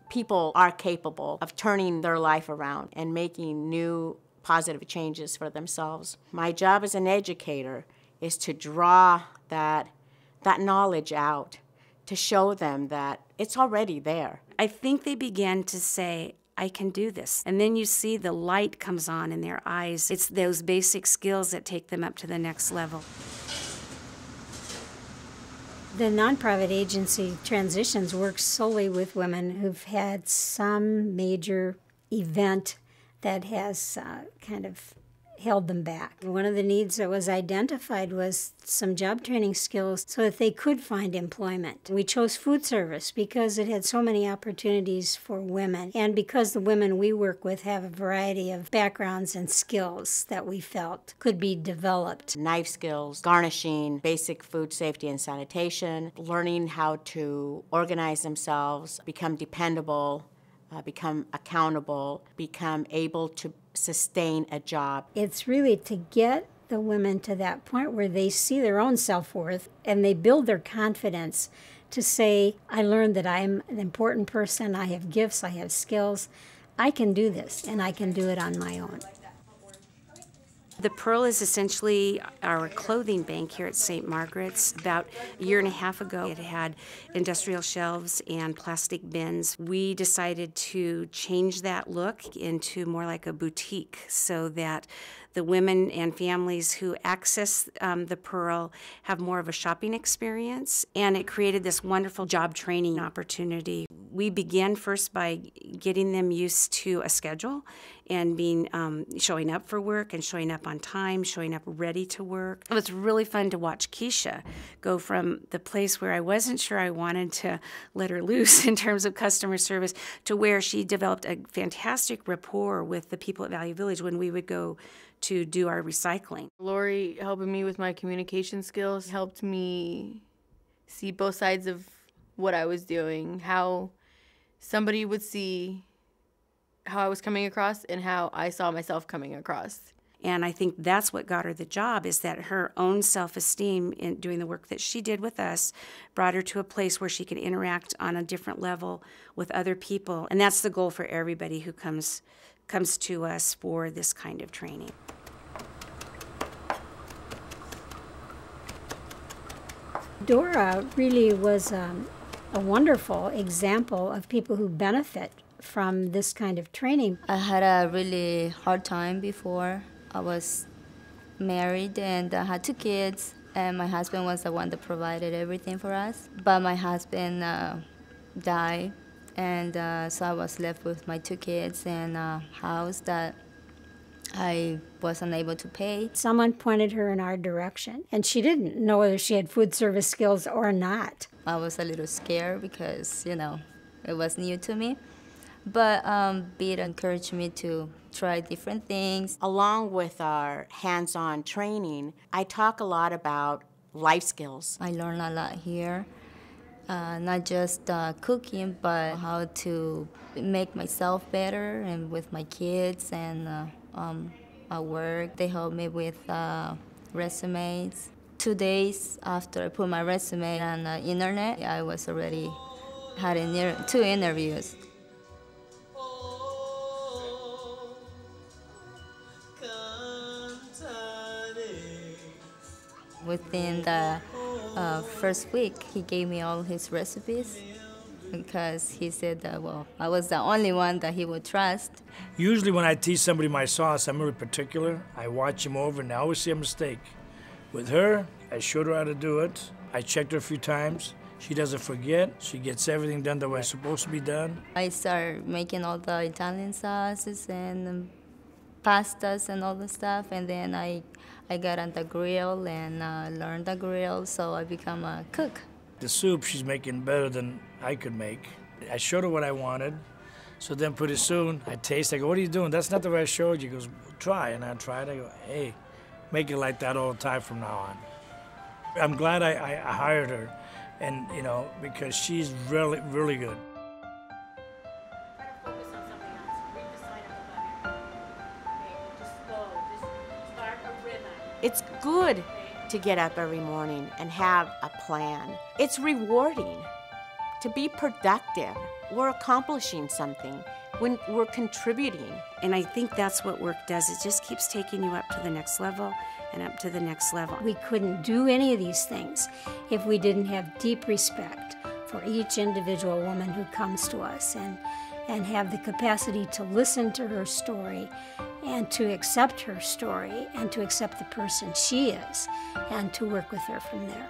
people are capable of turning their life around and making new positive changes for themselves. My job as an educator is to draw that knowledge out, to show them that it's already there. I think they began to say, I can do this. And then you see the light comes on in their eyes. It's those basic skills that take them up to the next level. The nonprofit agency Transitions works solely with women who've had some major event that has kind of held them back. One of the needs that was identified was some job training skills so that they could find employment. We chose food service because it had so many opportunities for women, and because the women we work with have a variety of backgrounds and skills that we felt could be developed. Knife skills, garnishing, basic food safety and sanitation, learning how to organize themselves, become dependable, become accountable, become able to sustain a job. It's really to get the women to that point where they see their own self-worth and they build their confidence to say, I learned that I'm an important person, I have gifts, I have skills, I can do this, and I can do it on my own. The Pearl is essentially our clothing bank here at St. Margaret's. About a year and a half ago, it had industrial shelves and plastic bins. We decided to change that look into more like a boutique so that the women and families who access the Pearl have more of a shopping experience, and it created this wonderful job training opportunity. We began first by getting them used to a schedule and being showing up for work and showing up on time, showing up ready to work. It was really fun to watch Keisha go from the place where I wasn't sure I wanted to let her loose in terms of customer service to where she developed a fantastic rapport with the people at Value Village when we would go to do our recycling. Lori helping me with my communication skills helped me see both sides of what I was doing, how somebody would see how I was coming across and how I saw myself coming across. And I think that's what got her the job, is that her own self-esteem in doing the work that she did with us brought her to a place where she could interact on a different level with other people. And that's the goal for everybody who comes to us for this kind of training. Dora really was a wonderful example of people who benefit from this kind of training. I had a really hard time before. I was married and I had 2 kids, and my husband was the one that provided everything for us. But my husband died, and so I was left with my 2 kids and a house that I wasn't able to pay. Someone pointed her in our direction, and she didn't know whether she had food service skills or not. I was a little scared because, you know, it was new to me. But Beat encouraged me to try different things. Along with our hands-on training, I talk a lot about life skills. I learned a lot here, not just cooking, but how to make myself better and with my kids and at work. They helped me with resumes. 2 days after I put my resume on the internet, I was already had 2 interviews. Within the first week, he gave me all his recipes because he said that, well, I was the only one that he would trust. Usually when I teach somebody my sauce, I'm really particular. I watch him over and I always see a mistake. With her, I showed her how to do it. I checked her a few times. She doesn't forget. She gets everything done the way it's supposed to be done. I started making all the Italian sauces and pastas and all the stuff, and then I got on the grill and learned the grill, so I become a cook. The soup she's making better than I could make. I showed her what I wanted, so then pretty soon I taste. I go, what are you doing? That's not the way I showed you. He goes, try, and I tried. I go, hey, make it like that all the time from now on. I'm glad I hired her, and you know, because she's really, really good. It's good to get up every morning and have a plan. It's rewarding to be productive. We're accomplishing something when we're contributing. And I think that's what work does. It just keeps taking you up to the next level and up to the next level. We couldn't do any of these things if we didn't have deep respect for each individual woman who comes to us, and have the capacity to listen to her story and to accept her story and to accept the person she is and to work with her from there.